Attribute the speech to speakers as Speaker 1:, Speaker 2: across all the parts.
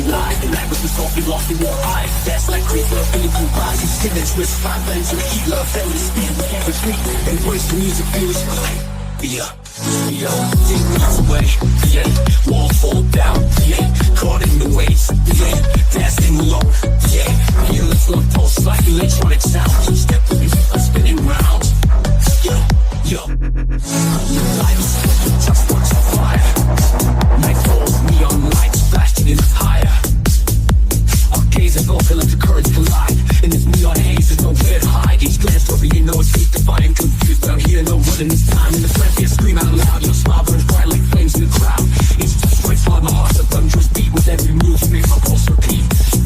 Speaker 1: life. The night was the soft, we lost in your eyes. That's like crazy, love, feeling blue eyes. These feelings, twist, five lens, and heat, love, family, speed, we can't retreat. Embrace the music, feel it, yeah. Take me away, yeah. Walls fall down, yeah. Caught in the waves, yeah. Dancing along, yeah. Feel this love pulse like electronic sound. Step with me, I'm spinning round, yeah. Life is just watch the fire. Night falls, neon lights flashing in the higher. Our gaze and both feel like the currents collide. In this neon haze, there's nowhere to hide. Each glance over, you know it's deep defiant, confused, but I'm here, no one in this time. In the flash, you scream out loud. Your smile burns bright like flames in the crowd. Each touch strikes hard, my heart's a thunderous beat. With every move, you make my pulse repeat.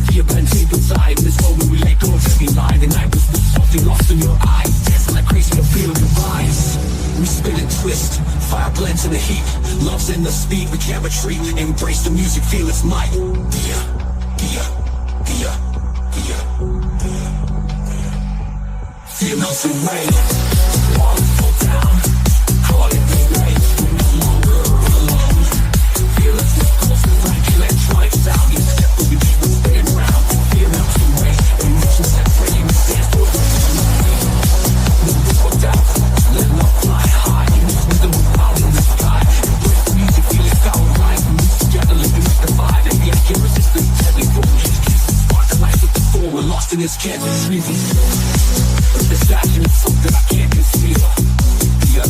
Speaker 1: Fear blends deep inside. In this moment, we let go of every lie. The night was something lost in your eyes. Dancing like crazy, the feel your rise. We spin and twist, fire blends in the heat. Love's in the speed, we can't retreat. Embrace the music, feel its might. Feel melting away. Walls fall down, calling me late. We're no longer alone. Feel it pulsing like electronic sound. Each step we keep on spinning round. Feel melting away. Emotions separating, dance for the night. Never go down, let love fly high. In this rhythm we're out in the sky. Embrace the music, feel it felt right. We move together, living with the vibe. And we can't resist this deadly focus. Spark the light with the floor. We're lost in this canvas, breathing. This passion is something I can't conceal. Yeah.